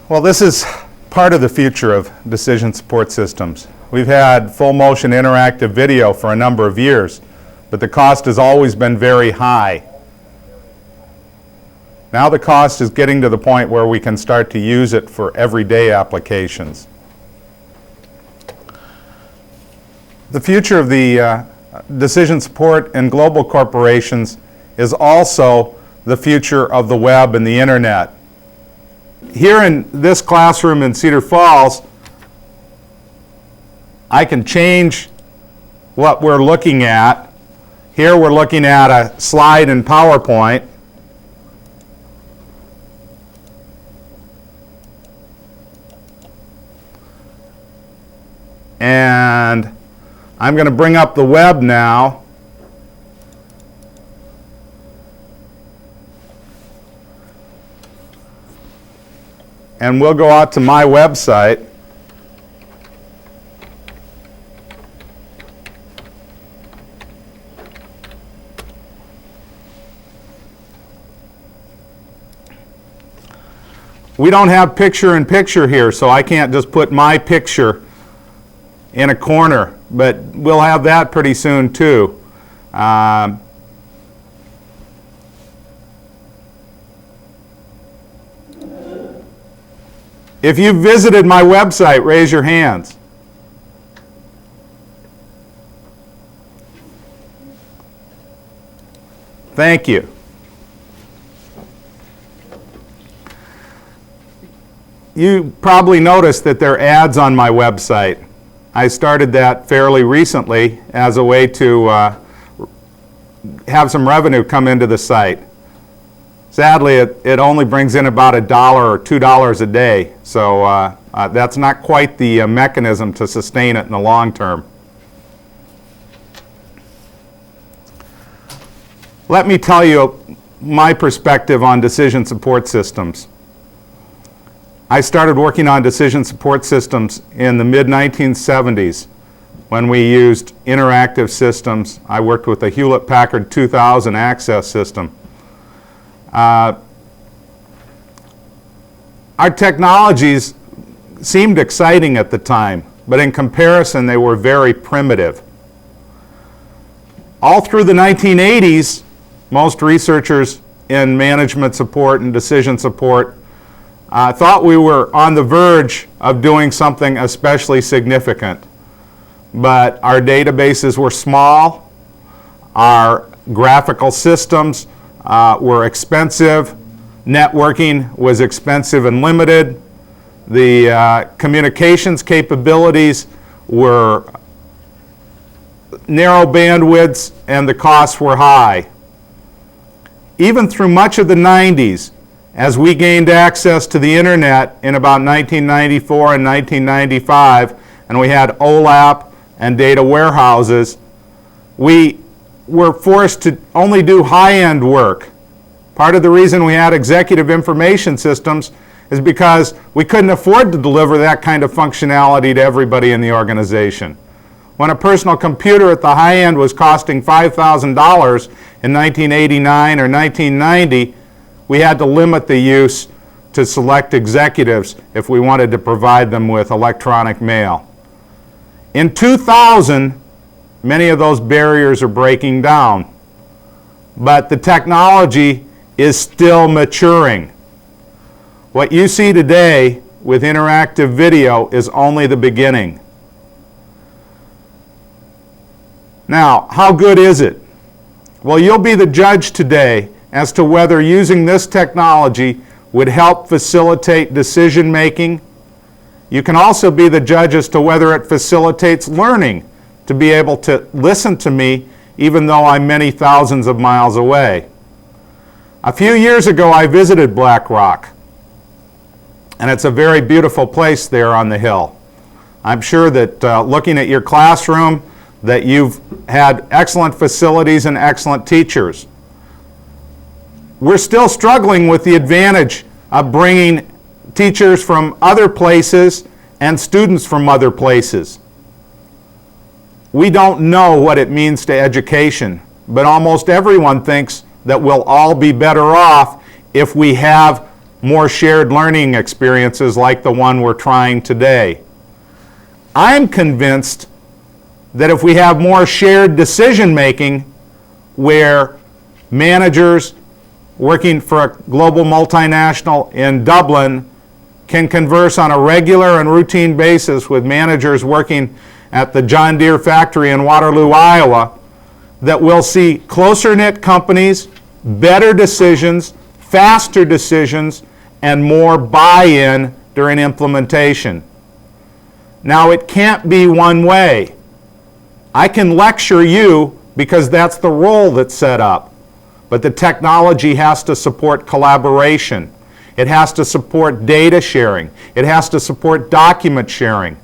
Well, this is part of the future of decision support systems. We've had full motion interactive video for a number of years, but the cost has always been very high. Now the cost is getting to the point where we can start to use it for everyday applications. The future of the decision support in global corporations is also the future of the web and the internet. Here in this classroom in Cedar Falls, I can change what we're looking at. Here we're looking at a slide in PowerPoint. And I'm going to bring up the web now. And we'll go out to my website. We don't have picture-in-picture here, so I can't just put my picture in a corner, but we'll have that pretty soon too. If you visited my website, raise your hands. Thank you. You probably noticed that there are ads on my website. I started that fairly recently as a way to have some revenue come into the site. Sadly, it only brings in about $1 or $2 a day, so that's not quite the mechanism to sustain it in the long term. Let me tell you my perspective on decision support systems. I started working on decision support systems in the mid-1970s when we used interactive systems. I worked with the Hewlett-Packard 2000 access system. Our technologies seemed exciting at the time, but in comparison they were very primitive. All through the 1980s, most researchers in management support and decision support thought we were on the verge of doing something especially significant. But our databases were small, our graphical systems were expensive, networking was expensive and limited, the communications capabilities were narrow bandwidths, and the costs were high. Even through much of the 90s, as we gained access to the internet in about 1994 and 1995, and we had OLAP and data warehouses, we were forced to only do high-end work. Part of the reason we had executive information systems is because we couldn't afford to deliver that kind of functionality to everybody in the organization. When a personal computer at the high end was costing $5,000 in 1989 or 1990, we had to limit the use to select executives if we wanted to provide them with electronic mail. In 2000, many of those barriers are breaking down, but the technology is still maturing. What you see today with interactive video is only the beginning. Now, how good is it? Well, you'll be the judge today as to whether using this technology would help facilitate decision making. You can also be the judge as to whether it facilitates learning, to be able to listen to me even though I'm many thousands of miles away. A few years ago I visited Black Rock, and it's a very beautiful place there on the hill. I'm sure that looking at your classroom that you've had excellent facilities and excellent teachers. We're still struggling with the advantage of bringing teachers from other places and students from other places. We don't know what it means to education, but almost everyone thinks that we'll all be better off if we have more shared learning experiences like the one we're trying today. I'm convinced that if we have more shared decision making where managers working for a global multinational in Dublin can converse on a regular and routine basis with managers working at the John Deere factory in Waterloo, Iowa, that we'll see closer-knit companies, better decisions, faster decisions, and more buy-in during implementation. Now, it can't be one way. I can lecture you because that's the role that's set up. But the technology has to support collaboration. It has to support data sharing. It has to support document sharing.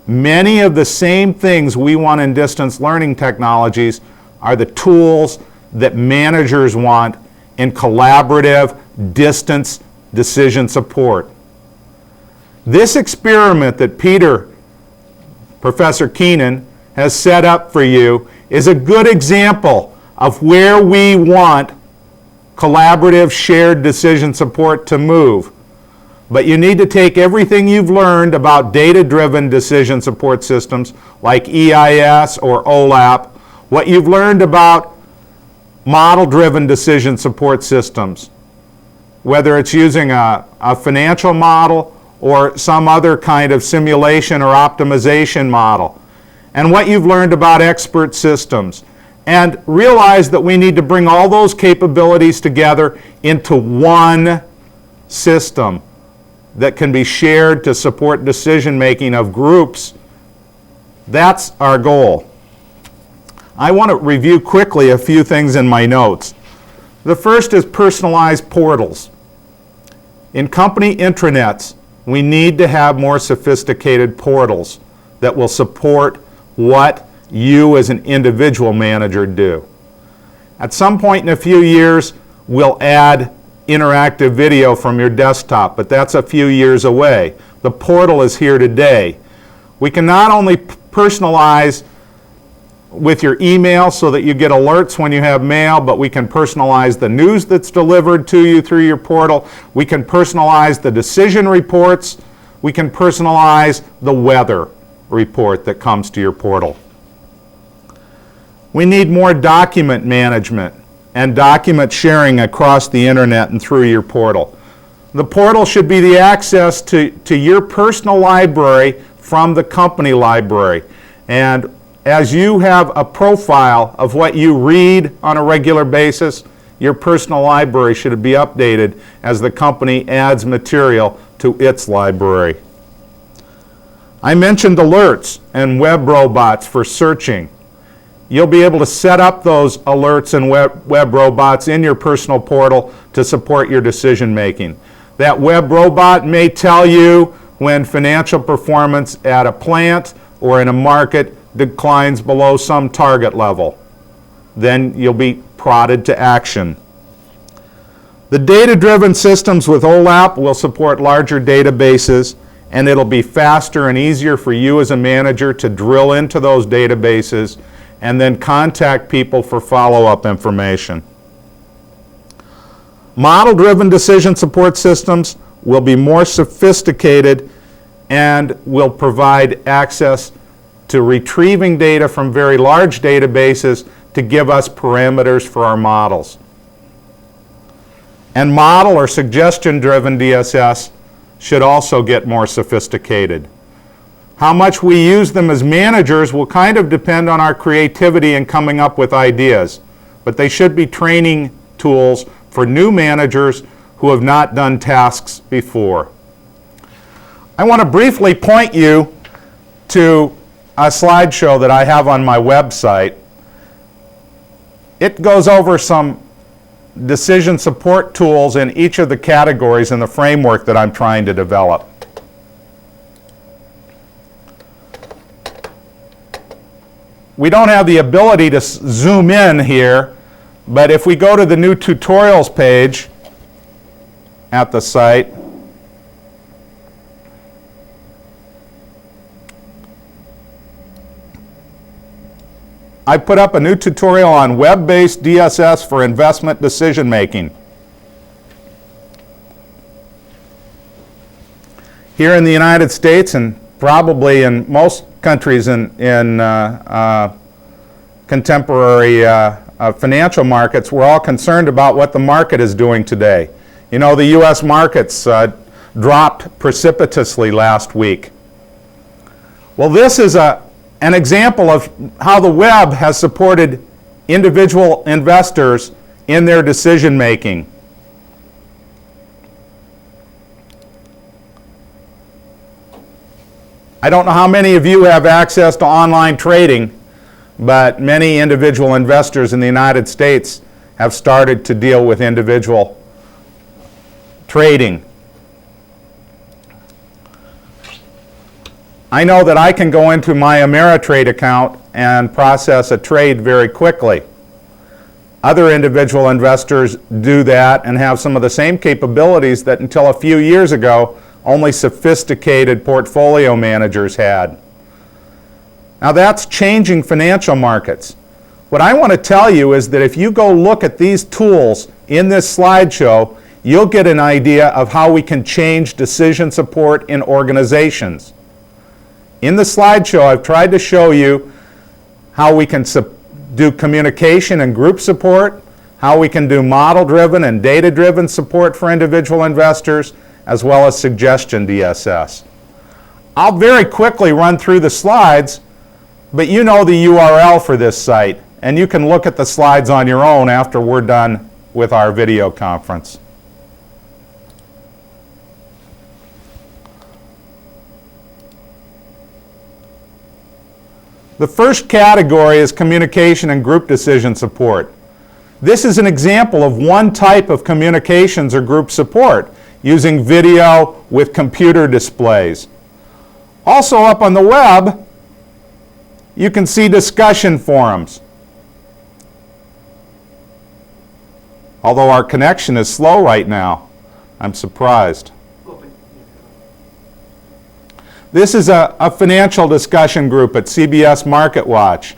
Many of the same things we want in distance learning technologies are the tools that managers want in collaborative distance decision support. This experiment that Professor Keenen, has set up for you is a good example of where we want collaborative shared decision support to move. But you need to take everything you've learned about data-driven decision support systems like EIS or OLAP, what you've learned about model-driven decision support systems, whether it's using a financial model or some other kind of simulation or optimization model, and what you've learned about expert systems, and realize that we need to bring all those capabilities together into one system that can be shared to support decision making of groups. That's our goal. I want to review quickly a few things in my notes. The first is personalized portals. In company intranets, we need to have more sophisticated portals that will support what you as an individual manager do. At some point in a few years, we'll add interactive video from your desktop, but that's a few years away. The portal is here today. We can not only personalize with your email so that you get alerts when you have mail, but we can personalize the news that's delivered to you through your portal. We can personalize the decision reports. We can personalize the weather report that comes to your portal. We need more document management and document sharing across the internet and through your portal. The portal should be the access to your personal library from the company library. And as you have a profile of what you read on a regular basis, your personal library should be updated as the company adds material to its library. I mentioned alerts and web robots for searching. You'll be able to set up those alerts and web robots in your personal portal to support your decision making. That web robot may tell you when financial performance at a plant or in a market declines below some target level. Then you'll be prodded to action. The data-driven systems with OLAP will support larger databases, and it'll be faster and easier for you as a manager to drill into those databases and then contact people for follow-up information. Model-driven decision support systems will be more sophisticated and will provide access to retrieving data from very large databases to give us parameters for our models. And model or suggestion-driven DSS should also get more sophisticated. How much we use them as managers will kind of depend on our creativity in coming up with ideas, but they should be training tools for new managers who have not done tasks before. I want to briefly point you to a slideshow that I have on my website. It goes over some decision support tools in each of the categories in the framework that I'm trying to develop. We don't have the ability to zoom in here, but if we go to the new tutorials page at the site, I put up a new tutorial on web-based DSS for investment decision making. Here in the United States, and probably in most countries in contemporary financial markets, we're all concerned about what the market is doing today. You know, the U.S. markets dropped precipitously last week. Well, this is an example of how the web has supported individual investors in their decision making. I don't know how many of you have access to online trading, but many individual investors in the United States have started to deal with individual trading. I know that I can go into my Ameritrade account and process a trade very quickly. Other individual investors do that and have some of the same capabilities that until a few years ago only sophisticated portfolio managers had. Now that's changing financial markets. What I want to tell you is that if you go look at these tools in this slideshow, you'll get an idea of how we can change decision support in organizations. In the slideshow, I've tried to show you how we can do communication and group support, how we can do model-driven and data-driven support for individual investors, as well as suggestion DSS. I'll very quickly run through the slides, but you know the URL for this site, and you can look at the slides on your own after we're done with our video conference. The first category is communication and group decision support. This is an example of one type of communications or group support, using video with computer displays. Also up on the web, you can see discussion forums. Although our connection is slow right now, I'm surprised. This is a financial discussion group at CBS MarketWatch.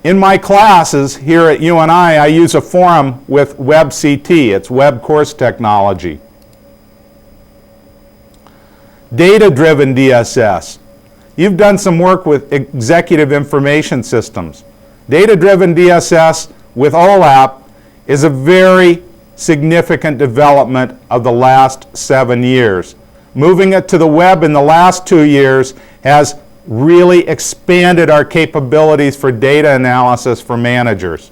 In my classes here at UNI, I use a forum with WebCT. It's Web Course Technology. Data-driven DSS. You've done some work with executive information systems. Data-driven DSS with OLAP is a very significant development of the last 7 years. Moving it to the web in the last 2 years has really expanded our capabilities for data analysis for managers.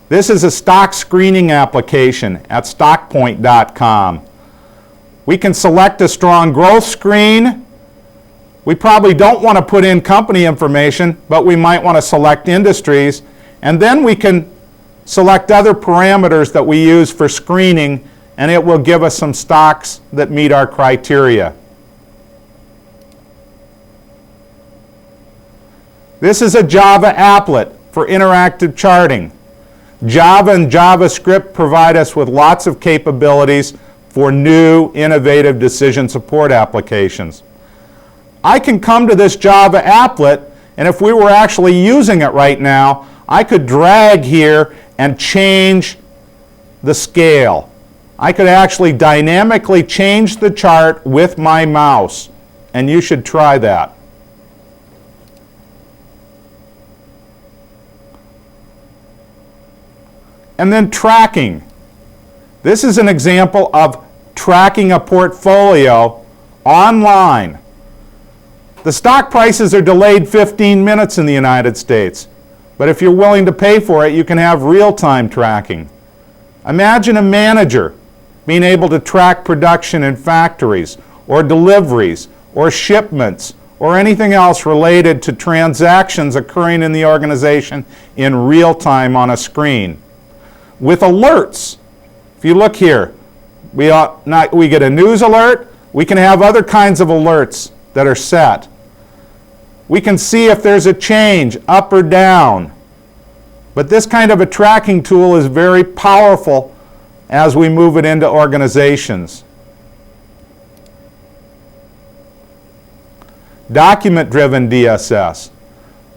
This is a stock screening application at stockpoint.com. We can select a strong growth screen. We probably don't want to put in company information, but we might want to select industries, and then we can select other parameters that we use for screening, and it will give us some stocks that meet our criteria. This is a Java applet for interactive charting. Java and JavaScript provide us with lots of capabilities for new, innovative decision support applications. I can come to this Java applet, and if we were actually using it right now, I could drag here and change the scale. I could actually dynamically change the chart with my mouse, and you should try that. And then tracking. This is an example of tracking a portfolio online. The stock prices are delayed 15 minutes in the United States, but if you're willing to pay for it, you can have real-time tracking. Imagine a manager being able to track production in factories, or deliveries, or shipments, or anything else related to transactions occurring in the organization in real time on a screen. With alerts, if you look here, we get a news alert. We can have other kinds of alerts that are set. We can see if there's a change up or down. But this kind of a tracking tool is very powerful as we move it into organizations. Document-driven DSS.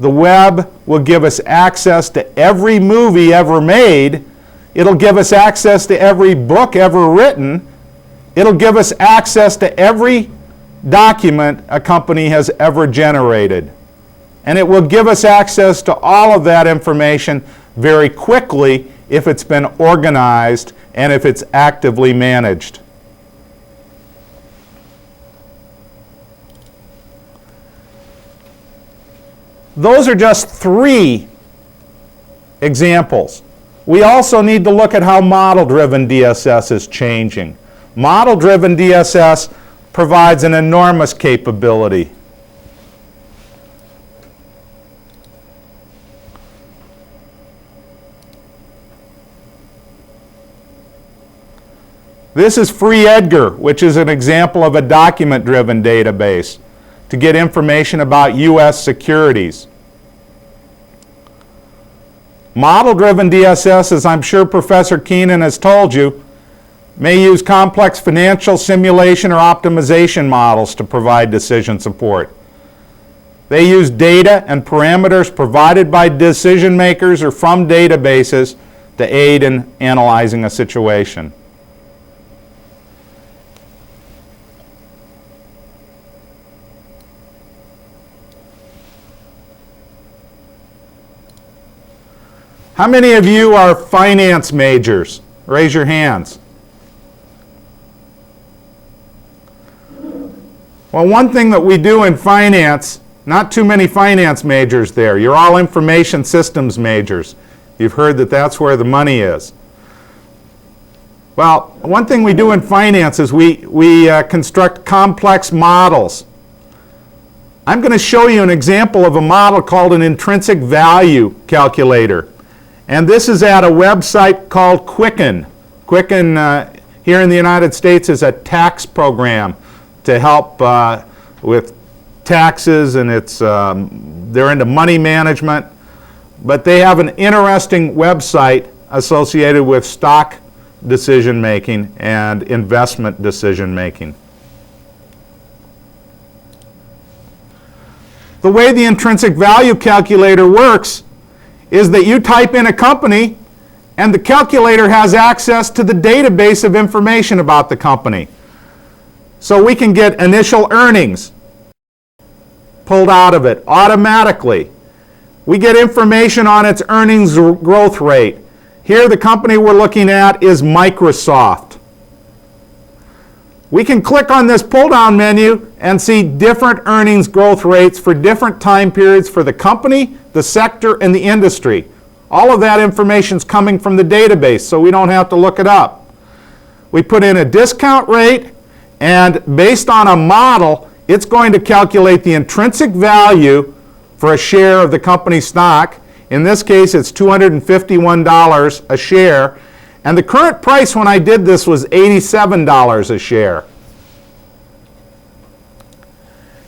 The web will give us access to every movie ever made It'll give us access to every book ever written. It'll give us access to every document a company has ever generated. And it will give us access to all of that information very quickly if it's been organized and if it's actively managed. Those are just 3 examples. We also need to look at how model-driven DSS is changing. Model-driven DSS provides an enormous capability. This is Free Edgar, which is an example of a document-driven database to get information about U.S. securities. Model-driven DSS, as I'm sure Professor Keenen has told you, may use complex financial simulation or optimization models to provide decision support. They use data and parameters provided by decision makers or from databases to aid in analyzing a situation. How many of you are finance majors? Raise your hands. Well, one thing that we do in finance, not too many finance majors there. You're all information systems majors. You've heard that that's where the money is. Well, one thing we do in finance is we construct complex models. I'm going to show you an example of a model called an intrinsic value calculator. And this is at a website called Quicken. Quicken here in the United States is a tax program to help with taxes, and they're into money management. But they have an interesting website associated with stock decision making and investment decision making. The way the intrinsic value calculator works is that you type in a company and the calculator has access to the database of information about the company. So we can get initial earnings pulled out of it automatically. We get information on its earnings growth rate. Here the company we're looking at is Microsoft. We can click on this pull-down menu and see different earnings growth rates for different time periods for the company, the sector, and the industry. All of that information is coming from the database, so we don't have to look it up. We put in a discount rate, and based on a model, it's going to calculate the intrinsic value for a share of the company stock. In this case, it's $251 a share. And the current price when I did this was $87 a share.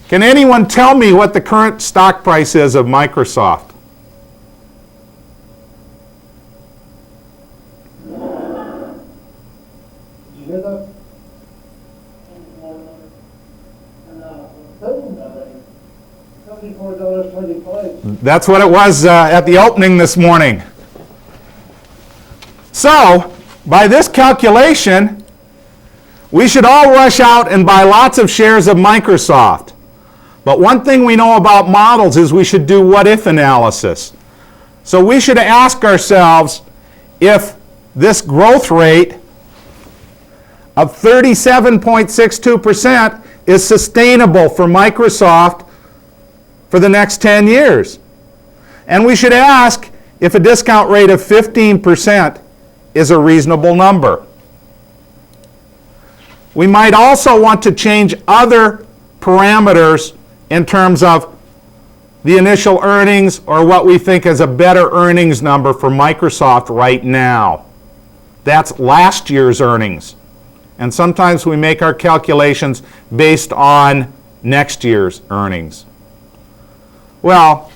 Can anyone tell me what the current stock price is of Microsoft? That's what it was at the opening this morning. So, by this calculation, we should all rush out and buy lots of shares of Microsoft. But one thing we know about models is we should do what-if analysis. So we should ask ourselves if this growth rate of 37.62% is sustainable for Microsoft for the next 10 years. And we should ask if a discount rate of 15% is a reasonable number. We might also want to change other parameters in terms of the initial earnings or what we think is a better earnings number for Microsoft right now. That's last year's earnings. And sometimes we make our calculations based on next year's earnings. Well,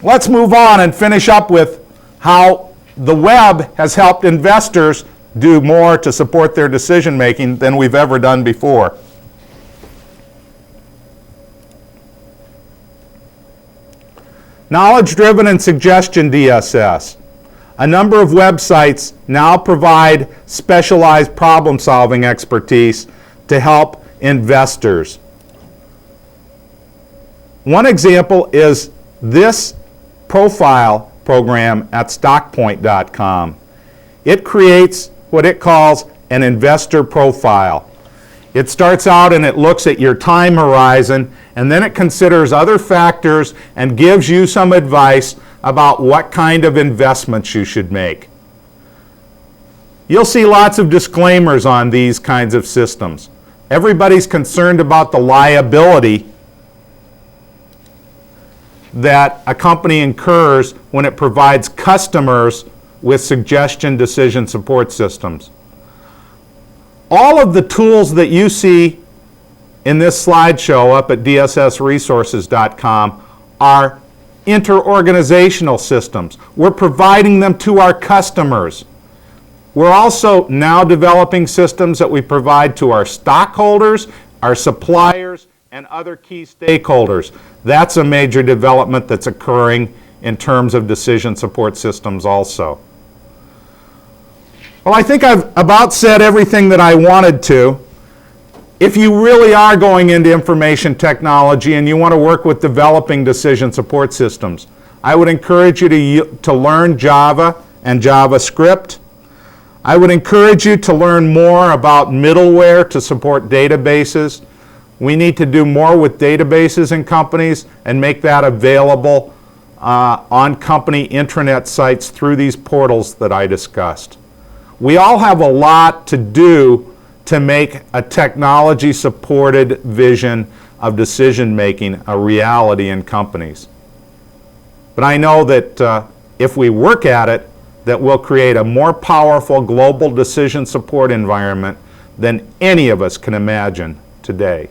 let's move on and finish up with how the web has helped investors do more to support their decision making than we've ever done before. Knowledge-driven and suggestion DSS. A number of websites now provide specialized problem-solving expertise to help investors. One example is this profile program at stockpoint.com. It creates what it calls an investor profile. It starts out and it looks at your time horizon, and then it considers other factors and gives you some advice about what kind of investments you should make. You'll see lots of disclaimers on these kinds of systems. Everybody's concerned about the liability that a company incurs when it provides customers with suggestion decision support systems. All of the tools that you see in this slideshow up at dssresources.com are interorganizational systems. We're providing them to our customers. We're also now developing systems that we provide to our stockholders, our suppliers, and other key stakeholders. That's a major development that's occurring in terms of decision support systems also. Well, I think I've about said everything that I wanted to. If you really are going into information technology and you want to work with developing decision support systems, I would encourage you to learn Java and JavaScript. I would encourage you to learn more about middleware to support databases. We need to do more with databases in companies and make that available on company intranet sites through these portals that I discussed. We all have a lot to do to make a technology-supported vision of decision-making a reality in companies. But I know that if we work at it, that we'll create a more powerful global decision support environment than any of us can imagine today.